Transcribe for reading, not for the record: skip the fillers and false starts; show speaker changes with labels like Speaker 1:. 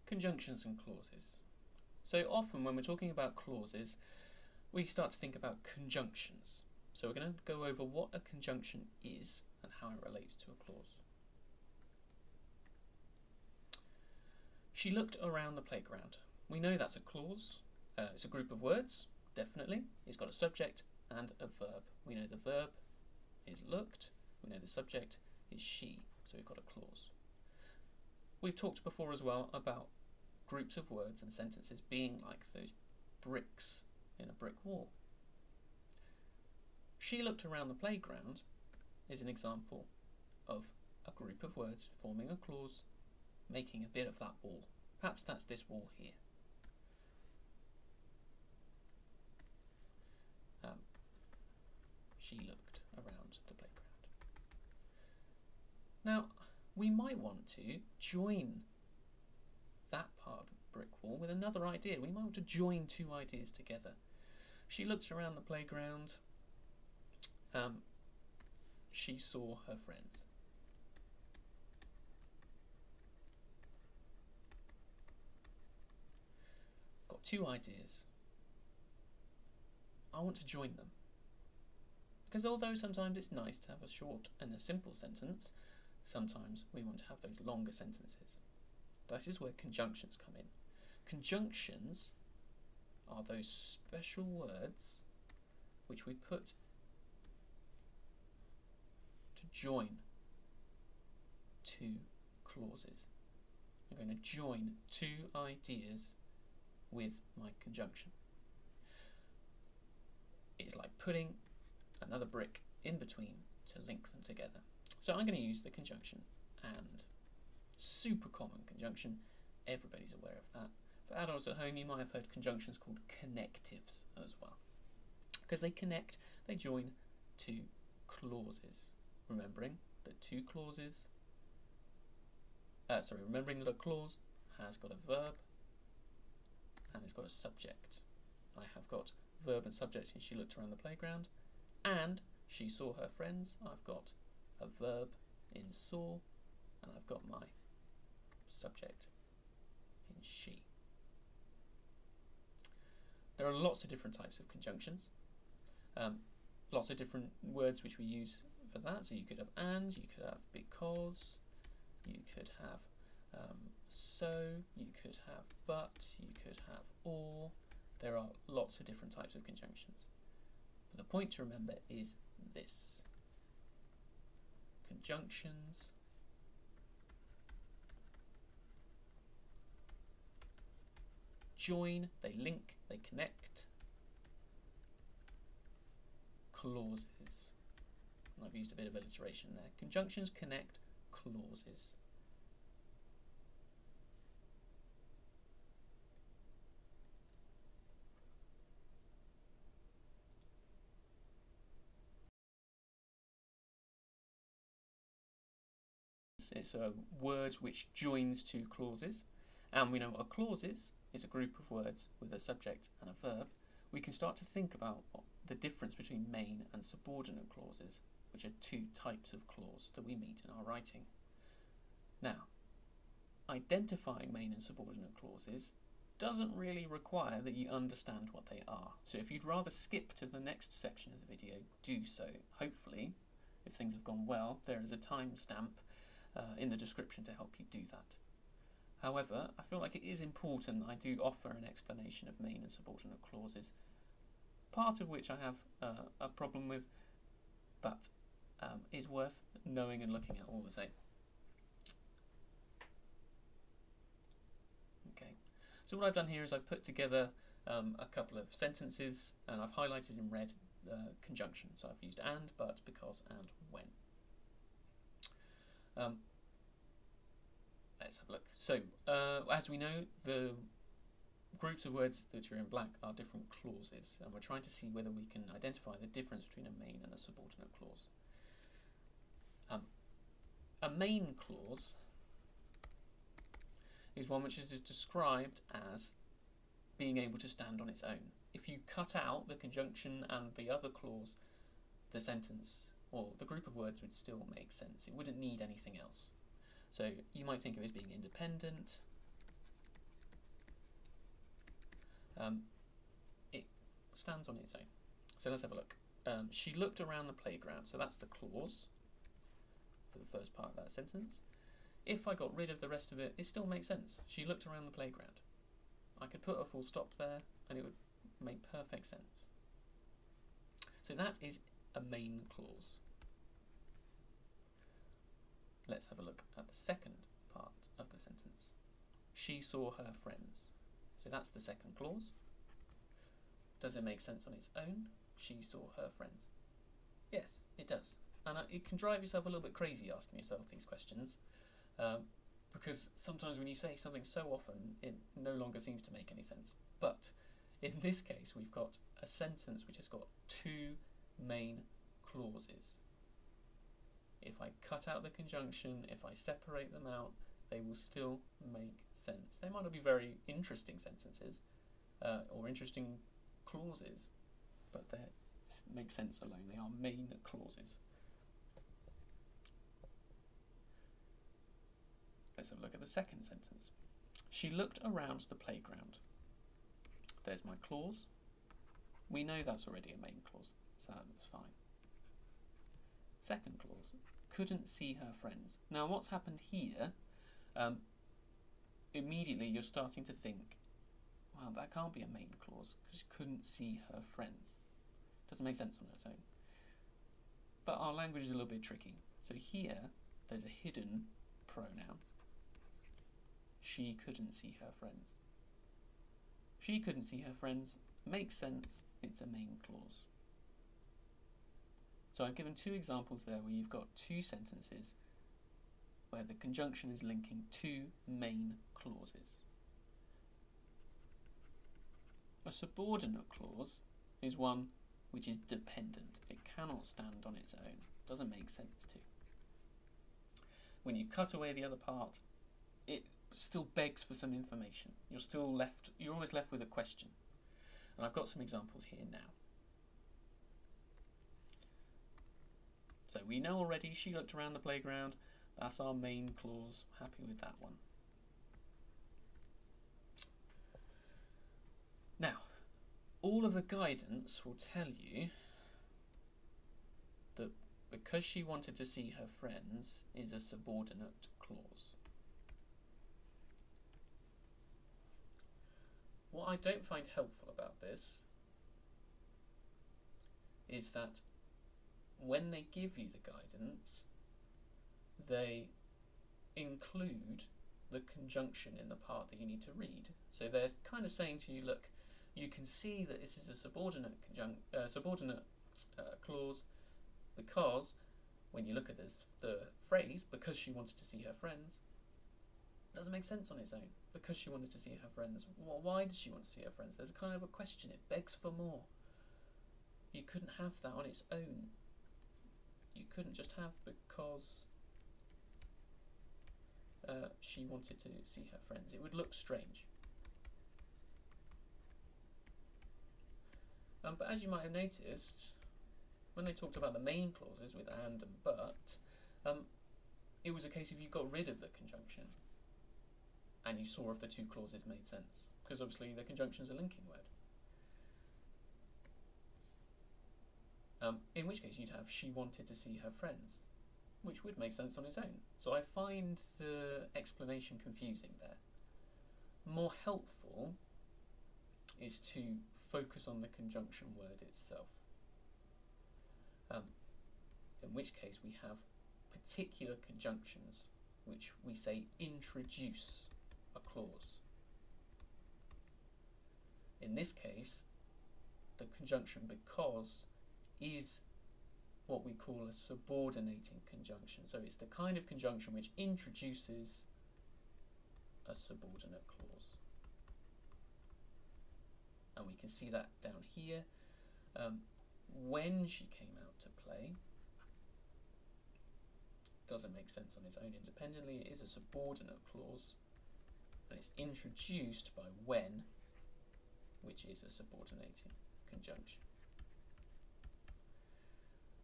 Speaker 1: Conjunctions and clauses. So often when we're talking about clauses, we start to think about conjunctions. So we're going to go over what a conjunction is and how it relates to a clause. She looked around the playground. We know that's a clause. It's a group of words, definitely. It's got a subject and a verb. We know the verb is looked. We know the subject is she. So we've got a clause. We've talked before as well about groups of words and sentences being like those bricks in a brick wall. She looked around the playground is an example of a group of words forming a clause, making a bit of that wall. Perhaps that's this wall here. She looked around the playground. Now, we might want to join that part of the brick wall with another idea. We might want to join two ideas together. She looked around the playground. She saw her friends. Got two ideas. I want to join them. Because although sometimes it's nice to have a short and a simple sentence, sometimes we want to have those longer sentences. That is where conjunctions come in. Conjunctions are those special words which we put to join two clauses. I'm going to join two ideas with my conjunction. It's like putting another brick in between to link them together. So I'm going to use the conjunction and. Super common conjunction, everybody's aware of that. For adults at home, you might have heard conjunctions called connectives as well. Because they connect, they join two clauses. Remembering that remembering that a clause has got a verb and it's got a subject. I have got verb and subject in she looked around the playground, and she saw her friends. I've got a verb in saw, and I've got my subject in she. There are lots of different types of conjunctions, lots of different words which we use for that. So you could have and, you could have because, you could have so, you could have but, you could have or. There are lots of different types of conjunctions. But the point to remember is this. Conjunctions join, they link, they connect. Clauses. And I've used a bit of alliteration there. Conjunctions connect clauses. It's a word which joins two clauses, and we know what a clause is. It's a group of words with a subject and a verb. We can start to think about the difference between main and subordinate clauses, which are two types of clause that we meet in our writing. Now, identifying main and subordinate clauses doesn't really require that you understand what they are. So if you'd rather skip to the next section of the video, do so. Hopefully, if things have gone well, there is a timestamp in the description to help you do that. However, I feel like it is important that I do offer an explanation of main and subordinate clauses, part of which I have a problem with, but is worth knowing and looking at all the same. Okay, so what I've done here is I've put together a couple of sentences, and I've highlighted in red the conjunction. So I've used and, but, because, and, when. Let's have a look. So, as we know, the groups of words that are in black are different clauses, and we're trying to see whether we can identify the difference between a main and a subordinate clause. A main clause is one which is described as being able to stand on its own. If you cut out the conjunction and the other clause, the sentence or the group of words would still make sense. It wouldn't need anything else. So you might think of it as being independent, it stands on its own. So let's have a look. She looked around the playground, so that's the clause for the first part of that sentence. If I got rid of the rest of it, it still makes sense. She looked around the playground. I could put a full stop there and it would make perfect sense. So that is a main clause. Let's have a look at the second part of the sentence. She saw her friends. So that's the second clause. Does it make sense on its own? She saw her friends. Yes, it does. And it can drive yourself a little bit crazy asking yourself these questions, because sometimes when you say something so often, it no longer seems to make any sense. But in this case, we've got a sentence which has got two main clauses. If I cut out the conjunction, if I separate them out, they will still make sense. They might not be very interesting sentences or interesting clauses, but they make sense alone. They are main clauses. Let's have a look at the second sentence. She looked around the playground. There's my clause. We know that's already a main clause, so that's fine. Second clause, couldn't see her friends. Now what's happened here, immediately you're starting to think, well, that can't be a main clause because she couldn't see her friends. Doesn't make sense on its own. But our language is a little bit tricky. So here, there's a hidden pronoun. She couldn't see her friends. She couldn't see her friends. Makes sense. It's a main clause. So I've given two examples there where you've got two sentences where the conjunction is linking two main clauses. A subordinate clause is one which is dependent. It cannot stand on its own. Doesn't make sense to. When you cut away the other part, it still begs for some information. You're always left with a question. And I've got some examples here now. So we know already she looked around the playground. That's our main clause. Happy with that one. Now, all of the guidance will tell you that because she wanted to see her friends is a subordinate clause. What I don't find helpful about this is that when they give you the guidance, they include the conjunction in the part that you need to read. So they're kind of saying to you, look, you can see that this is a subordinate clause because when you look at this, the phrase, because she wanted to see her friends, doesn't make sense on its own. Because she wanted to see her friends. Well, why did she want to see her friends? There's kind of a question. It begs for more. You couldn't have that on its own. You couldn't just have because she wanted to see her friends. It would look strange. But as you might have noticed, when they talked about the main clauses with and but, it was a case of you got rid of the conjunction and you saw if the two clauses made sense, because obviously the conjunction is a linking word. In which case you'd have she wanted to see her friends, which would make sense on its own. So I find the explanation confusing there. More helpful is to focus on the conjunction word itself. In which case we have particular conjunctions which we say introduce a clause. In this case, the conjunction because is what we call a subordinating conjunction. So it's the kind of conjunction which introduces a subordinate clause. And we can see that down here. When she came out to play, doesn't make sense on its own independently. It is a subordinate clause, and it's introduced by when, which is a subordinating conjunction.